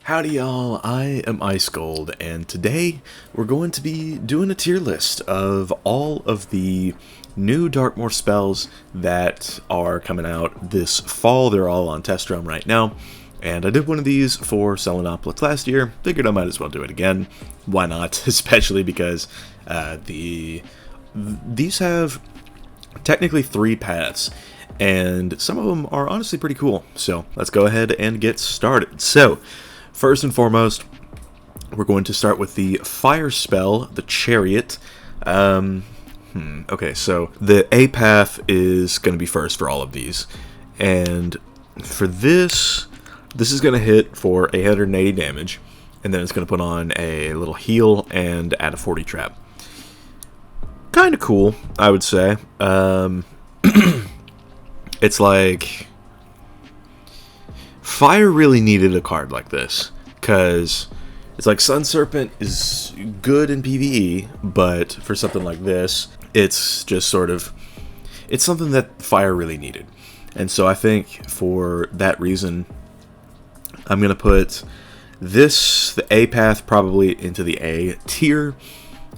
Howdy y'all, I am Ice Gold, and today we're going to be doing a tier list of all of the new Darkmoor spells that are coming out this fall. They're all on test run right now, and I did one of these for Selenopolis last year. Figured I might as well do it again. Why not? Especially because these have technically 3 paths, and some of them are honestly pretty cool. So let's go ahead and get started. So first and foremost, we're going to start with the fire spell, the Chariot. Okay, so the A path is going to be first for all of these. And for this is going to hit for 880 damage. And then it's going to put on a little heal and add a 40 trap. Kind of cool, I would say. It's like Fire really needed a card like this, because it's like Sun Serpent is good in PvE, but for something like this, it's just sort of, it's something that Fire really needed. And so I think for that reason, I'm going to put this, the A path, probably into the A tier.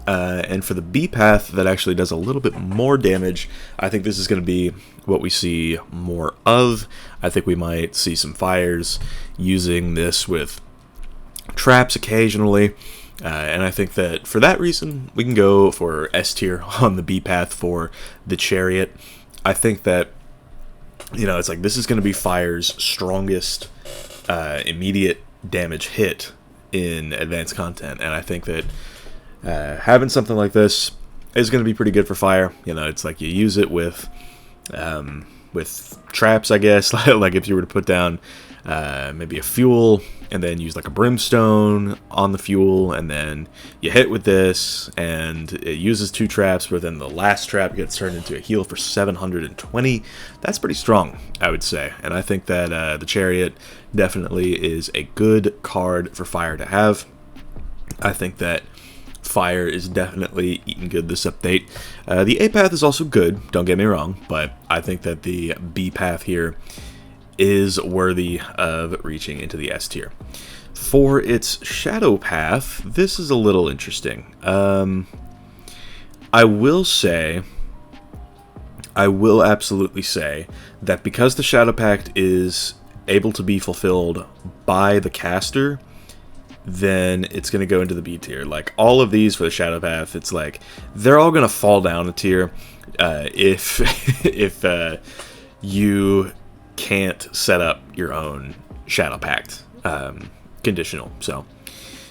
And for the B path, that actually does a little bit more damage, I think this is going to be what we see more of. I think we might see some fires using this with traps occasionally. And I think that for that reason, we can go for S tier on the B path for the Chariot. I think that, you know, it's like this is going to be Fire's strongest immediate damage hit in advanced content. And I think that having something like this is going to be pretty good for Fire. You know, it's like you use it with traps, I guess. Like if you were to put down maybe a fuel and then use like a brimstone on the fuel, and then you hit with this and it uses 2 traps, but then the last trap gets turned into a heal for 720. That's pretty strong, I would say. And I think that the Chariot definitely is a good card for Fire to have. I think that Fire is definitely eating good this update. The A path is also good, don't get me wrong, but I think that the B path here is worthy of reaching into the S tier. For its shadow path, this is a little interesting. I will absolutely say that because the Shadow Pact is able to be fulfilled by the caster, then it's going to go into the B tier. Like all of these for the Shadow Path, it's like they're all going to fall down a tier if you can't set up your own Shadow Pact conditional. So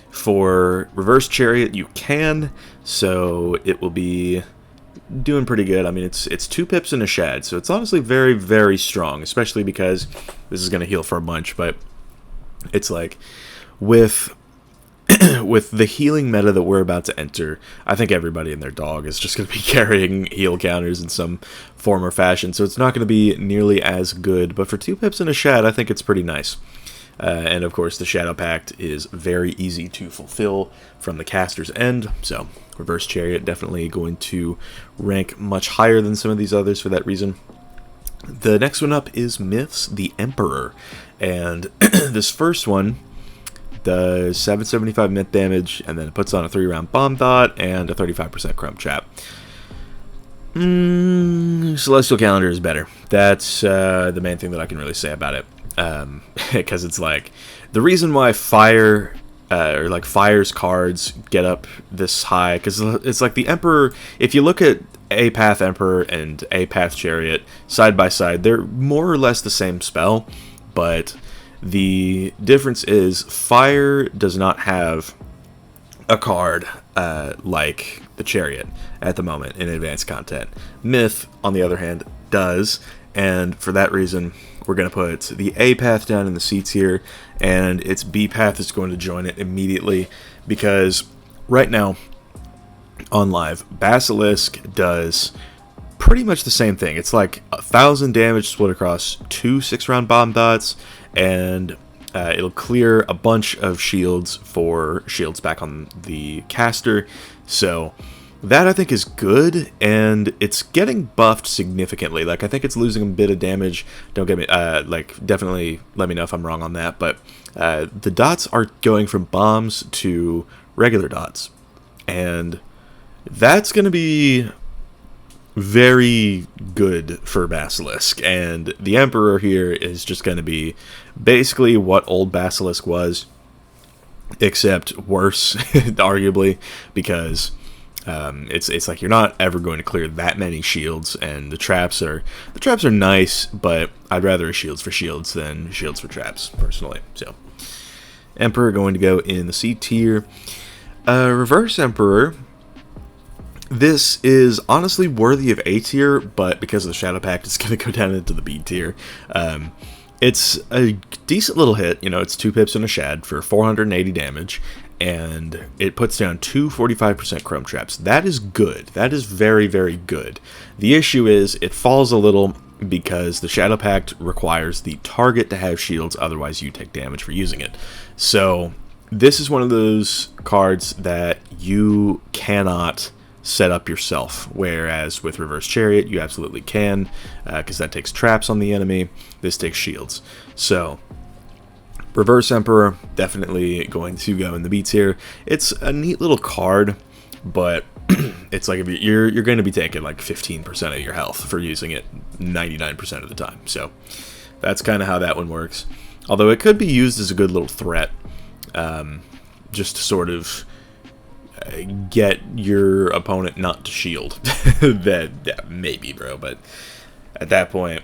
for Reverse Chariot, you can, so it will be doing pretty good. I mean, it's 2 pips and a shad, so it's honestly very, very strong, especially because this is going to heal for a bunch. But it's like with the healing meta that we're about to enter, I think everybody and their dog is just going to be carrying heal counters in some form or fashion, so it's not going to be nearly as good. But for 2 pips and a shad, I think it's pretty nice. And of course, the Shadow Pact is very easy to fulfill from the caster's end, so Reverse Chariot definitely going to rank much higher than some of these others for that reason. The next one up is Myths, the Emperor, and this first one does 775 myth damage, and then it puts on a 3-round bomb thought and a 35% crumb trap. Celestial Calendar is better. That's the main thing that I can really say about it. Because it's like the reason why Fire or like Fire's cards get up this high, because it's like the Emperor, if you look at A path Emperor and A path Chariot side by side, they're more or less the same spell, but the difference is Fire does not have a card like the Chariot at the moment in advanced content. Myth, on the other hand, does, and for that reason, we're going to put the A path down in the C tier, and its B path is going to join it immediately, because right now, on live, Basilisk does pretty much the same thing. It's like 1,000 damage split across 2 6-round bomb dots, and it'll clear a bunch of shields for shields back on the caster. So That I think is good, and it's getting buffed significantly. Like, I think it's losing a bit of damage. Don't get me, like, definitely let me know if I'm wrong on that, but the dots are going from bombs to regular dots, and that's going to be very good for Basilisk, and the Emperor here is just going to be basically what old Basilisk was, except worse, arguably, because it's like you're not ever going to clear that many shields, and the traps are nice, but I'd rather shields for shields than shields for traps, personally. So Emperor going to go in the C tier. Reverse Emperor, this is honestly worthy of A tier, but because of the Shadow Pact, it's going to go down into the B tier. It's a decent little hit, you know, it's 2 pips and a shad for 480 damage, and it puts down 2 45% chrome traps. That is good. That is very, very good. The issue is it falls a little because the Shadow Pact requires the target to have shields, otherwise you take damage for using it. So this is one of those cards that you cannot set up yourself, whereas with Reverse Chariot you absolutely can, because that takes traps on the enemy. This takes shields. So Reverse Emperor, definitely going to go in the B tier. It's a neat little card, but it's like if you're going to be taking like 15% of your health for using it 99% of the time. So that's kind of how that one works. Although it could be used as a good little threat, just to sort of get your opponent not to shield. that maybe, bro, but at that point,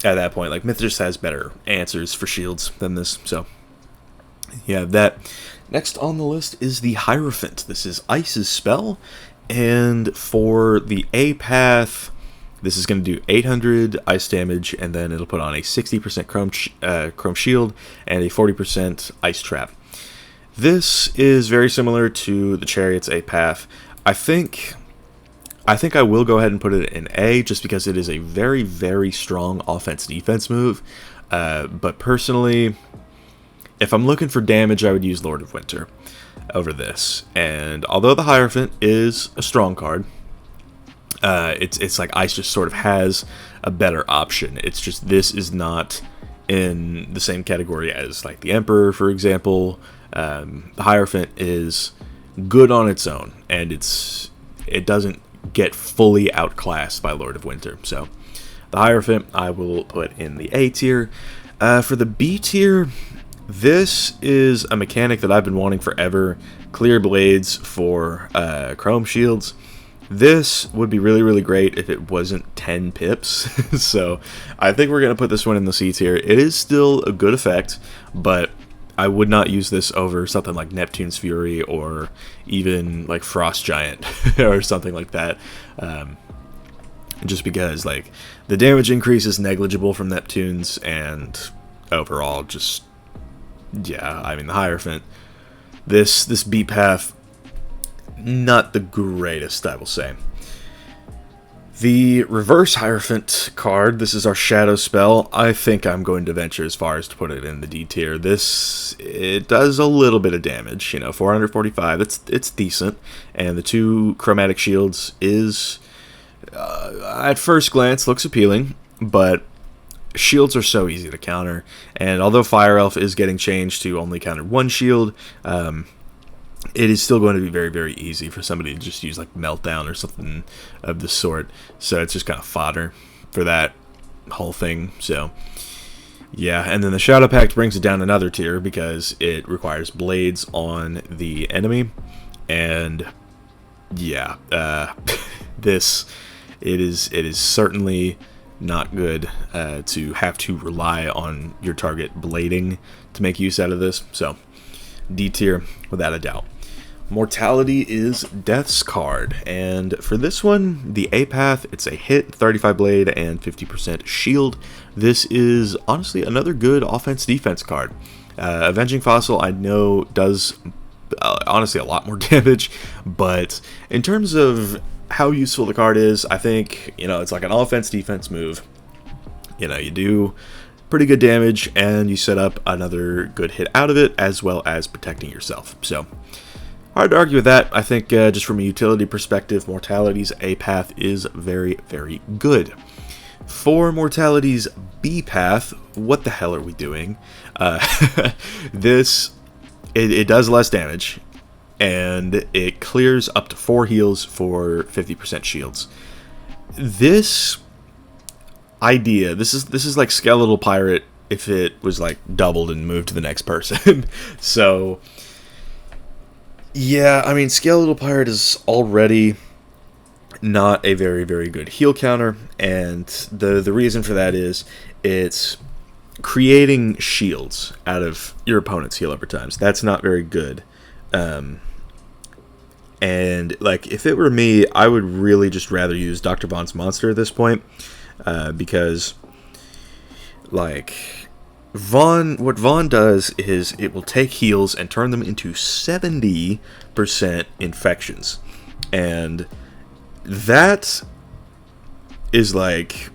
like, Mythos has better answers for shields than this. So yeah, that. Next on the list is the Hierophant. This is Ice's spell, and for the A path, this is going to do 800 ice damage, and then it'll put on a 60% chrome shield and a 40% ice trap. This is very similar to the Chariot's A path. I think I will go ahead and put it in A, just because it is a very, very strong offense-defense move. But personally, if I'm looking for damage, I would use Lord of Winter over this. And although the Hierophant is a strong card, it's like Ice just sort of has a better option. It's just this is not in the same category as like the Emperor, for example. The Hierophant is good on its own, and it doesn't get fully outclassed by Lord of Winter. So the Hierophant I will put in the A tier. For the B tier, this is a mechanic that I've been wanting forever. Clear blades for chrome shields. This would be really, really great if it wasn't 10 pips. So I think we're going to put this one in the C tier. It is still a good effect, but I would not use this over something like Neptune's Fury or even like Frost Giant or something like that. Just because like the damage increase is negligible from Neptune's, and overall just, yeah, I mean the Hierophant, this B path, not the greatest, I will say. The Reverse Hierophant card, this is our Shadow spell. I think I'm going to venture as far as to put it in the D tier. It does a little bit of damage, you know, 445, it's decent. And the 2 chromatic shields is, at first glance, looks appealing, but shields are so easy to counter. And although Fire Elf is getting changed to only counter 1 shield, it is still going to be very, very easy for somebody to just use like Meltdown or something of the sort. So it's just kind of fodder for that whole thing. So yeah, and then the Shadow Pact brings it down another tier because it requires blades on the enemy. And yeah, it is certainly not good to have to rely on your target blading to make use out of this. So D tier without a doubt. Mortality is Death's card, and for this one, the A path, it's a hit, 35 blade, and 50% shield. This is honestly another good offense-defense card. Avenging Fossil, I know, does honestly a lot more damage, but in terms of how useful the card is, I think, you know, it's like an offense-defense move. You know, you do pretty good damage, and you set up another good hit out of it, as well as protecting yourself. So hard to argue with that. I think just from a utility perspective, Mortality's A path is very, very good. For Mortality's B path, what the hell are we doing? This, it does less damage, and it clears up to 4 heals for 50% shields. This idea, this is like Skeletal Pirate if it was like doubled and moved to the next person. So yeah, I mean, Skeletal Pirate is already not a very, very good heal counter, and the reason for that is it's creating shields out of your opponent's heal over times. That's not very good. And like, if it were me, I would really just rather use Dr. Von's monster at this point, because like what Vaughn does is it will take heals and turn them into 70% infections, and that is like,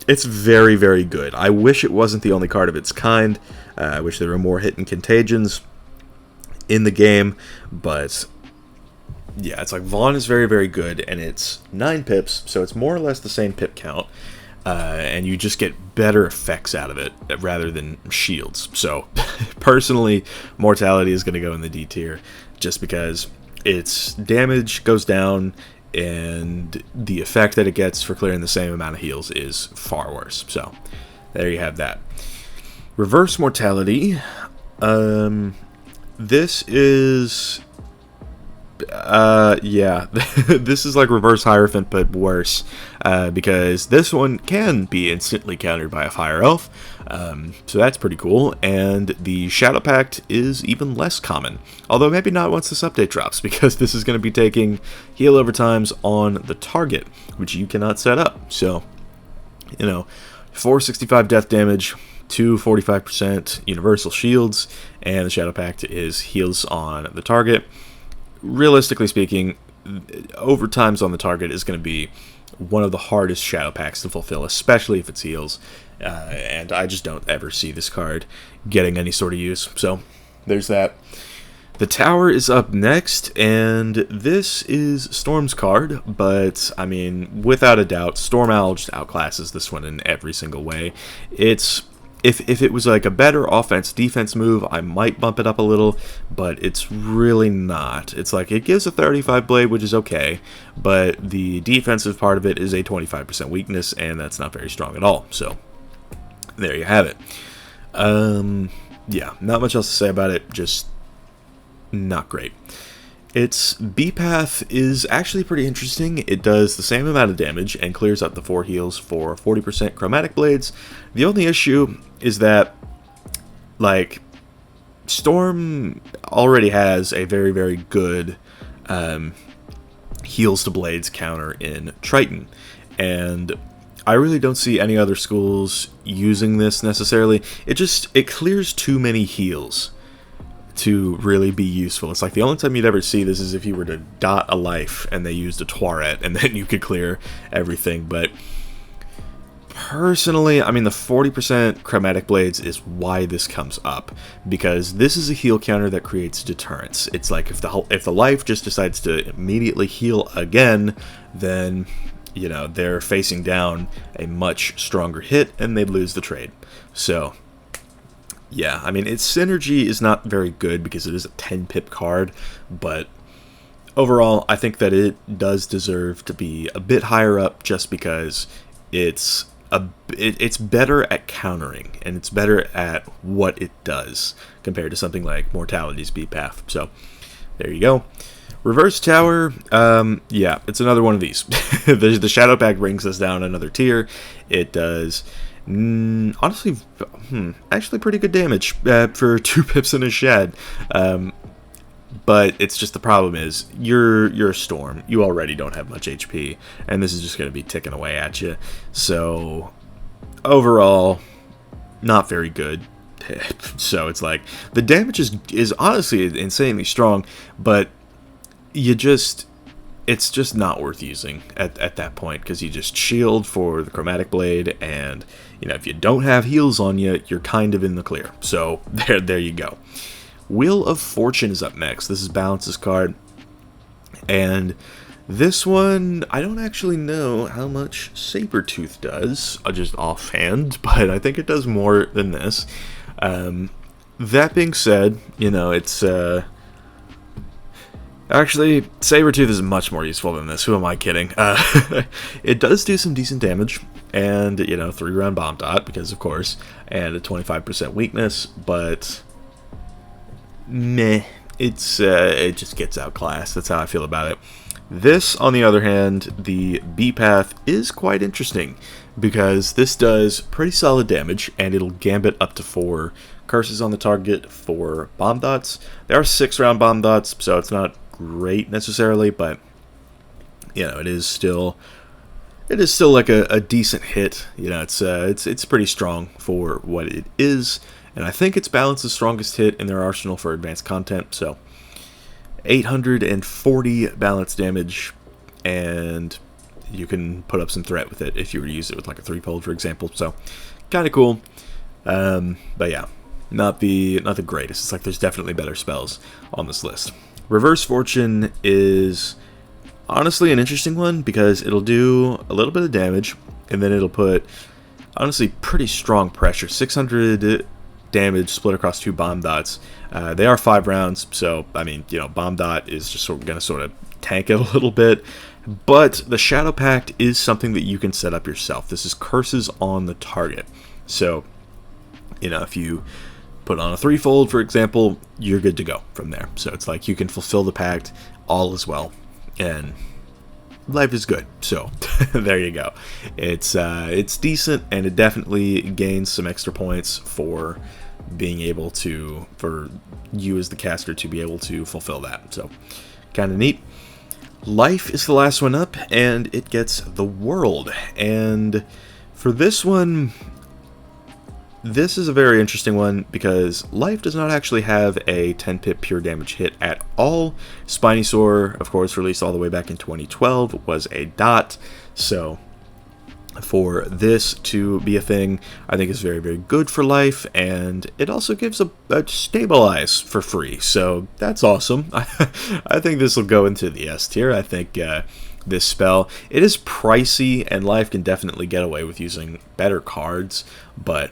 it's very, very good. I wish it wasn't the only card of its kind. I wish there were more hidden contagions in the game, but yeah, it's like Vaughn is very, very good, and it's 9 pips, so it's more or less the same pip count, and you just get better effects out of it rather than shields. So personally, Mortality is going to go in the D tier just because its damage goes down, and the effect that it gets for clearing the same amount of heals is far worse. So there you have that. Reverse Mortality. This is yeah, this is like Reverse Hierophant, but worse, because this one can be instantly countered by a Fire Elf, so that's pretty cool, and the Shadow Pact is even less common, although maybe not once this update drops, because this is going to be taking heal over times on the target, which you cannot set up. So, you know, 465 death damage, 245% universal shields, and the Shadow Pact is heals on the target. Realistically speaking, overtimes on the target is going to be one of the hardest Shadow Pacts to fulfill, especially if it's heals, and I just don't ever see this card getting any sort of use. So there's that. The Tower is up next, and this is Storm's card, but I mean, without a doubt, Storm Owl just outclasses this one in every single way. It's If it was like a better offense-defense move, I might bump it up a little, but it's really not. It's like, it gives a 35 blade, which is okay, but the defensive part of it is a 25% weakness, and that's not very strong at all. So, there you have it. Yeah, not much else to say about it, just not great. Its B path is actually pretty interesting. It does the same amount of damage and clears up the 4 heals for 40% chromatic blades. The only issue is that, like, Storm already has a very, very good heals to blades counter in Triton, and I really don't see any other schools using this necessarily. It clears too many heals to really be useful. It's like the only time you'd ever see this is if you were to dot a life and they used a Toiret, and then you could clear everything. But personally, I mean, the 40% chromatic blades is why this comes up, because this is a heal counter that creates deterrence. It's like if the life just decides to immediately heal again, then, you know, they're facing down a much stronger hit and they lose the trade. So yeah, I mean, its synergy is not very good because it is a 10 pip card, but overall, I think that it does deserve to be a bit higher up just because it's better at countering, and it's better at what it does compared to something like Mortality's B path. So there you go. Reverse Tower, yeah, it's another one of these. The Shadow Pact brings us down another tier. It does honestly, actually pretty good damage for 2 pips and a shed. But it's just, the problem is you're a Storm. You already don't have much HP, and this is just going to be ticking away at you. So overall, not very good. So it's like the damage is honestly insanely strong, but it's just not worth using at that point, because you just shield for the chromatic blade, and you know, if you don't have heals on you, you're kind of in the clear. So there you go. Wheel of Fortune is up next. This is Balance's card. And this one, I don't actually know how much Sabertooth does, just offhand, but I think it does more than this. That being said, you know, it's, actually, Sabertooth is much more useful than this. Who am I kidding? It does do some decent damage, and, you know, 3-round bomb dot, because of course, and a 25% weakness, but meh. It's, it just gets outclassed. That's how I feel about it. This, on the other hand, the B path is quite interesting, because this does pretty solid damage, and it'll gambit up to 4 curses on the target for bomb dots. There are 6-round bomb dots, so it's not great necessarily, but you know, it is still like a decent hit. You know, it's pretty strong for what it is, and I think it's Balance's strongest hit in their arsenal for advanced content. So 840 balance damage, and you can put up some threat with it if you were to use it with like a 3-fold, for example. So kind of cool, but yeah, not the greatest. It's like there's definitely better spells on this list. Reverse Fortune is honestly an interesting one, because it'll do a little bit of damage, and then it'll put, honestly, pretty strong pressure. 600 damage split across 2 bomb dots. They are 5 rounds, so, I mean, you know, bomb dot is just going to sort of tank it a little bit. But the Shadow Pact is something that you can set up yourself. This is curses on the target. So, you know, if you put on a 3-fold, for example, you're good to go from there. So it's like you can fulfill the pact, all is well, and life is good. So there you go. It's decent, and it definitely gains some extra points for being able to, for you as the caster to be able to fulfill that. So kind of neat. Life is the last one up, and it gets the World. And for this one, this is a very interesting one, because Life does not actually have a 10-pip pure damage hit at all. Spinosaur, of course, released all the way back in 2012, was a dot. So for this to be a thing, I think is very, very good for Life, and it also gives a Stabilize for free. So that's awesome. I think this will go into the S tier. I think this spell, it is pricey, and Life can definitely get away with using better cards, but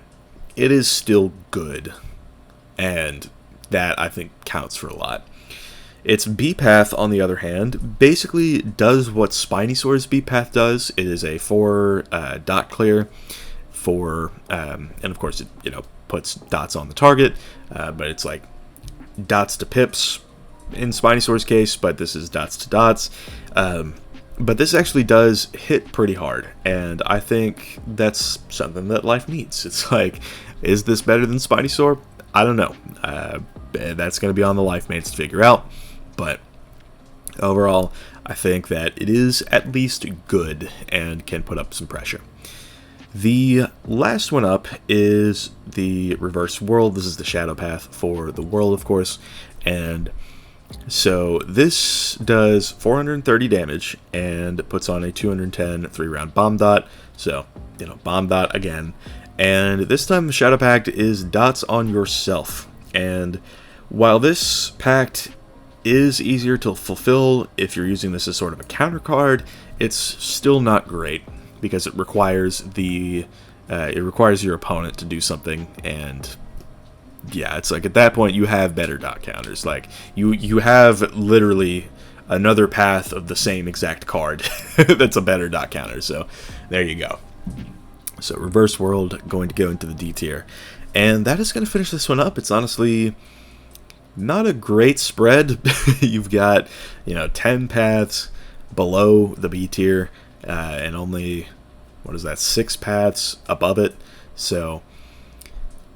it is still good, and that, I think, counts for a lot. Its B-Path, on the other hand, basically does what Spinosaur's B-Path does. It is a 4 dot clear for, and of course it, you know, puts dots on the target, but it's like dots to pips in Spinosaur's case, but this is dots to dots. But this actually does hit pretty hard, and I think that's something that Life needs. It's like, is this better than Spinosaur? I don't know. That's going to be on the Life mates to figure out, but overall, I think that it is at least good and can put up some pressure. The last one up is the Reverse World. This is the Shadow Path for the World, of course, and so this does 430 damage and puts on a 210 3-round bomb dot. So, you know, bomb dot again. And this time the Shadow Pact is dots on yourself. And while this pact is easier to fulfill if you're using this as sort of a counter card, it's still not great, because it requires your opponent to do something, and yeah, it's like at that point you have better dot counters. Like you have literally another path of the same exact card that's a better dot counter. So there you go. So Reverse World going to go into the D tier, and that is going to finish this one up. It's honestly not a great spread. You've got, you know, 10 paths below the B tier, and only, what is that, 6 paths above it. So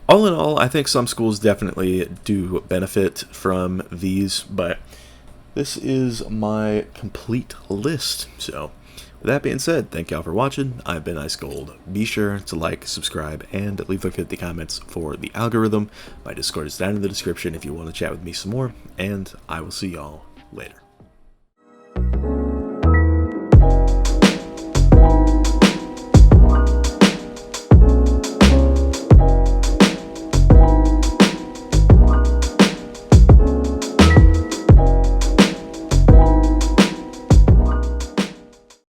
all in all, I think some schools definitely do benefit from these, but this is my complete list. So with that being said, thank y'all for watching. I've been Ice Gold. Be sure to like, subscribe, and leave a 50 comments for the algorithm. My Discord is down in the description if you want to chat with me some more, and I will see y'all later.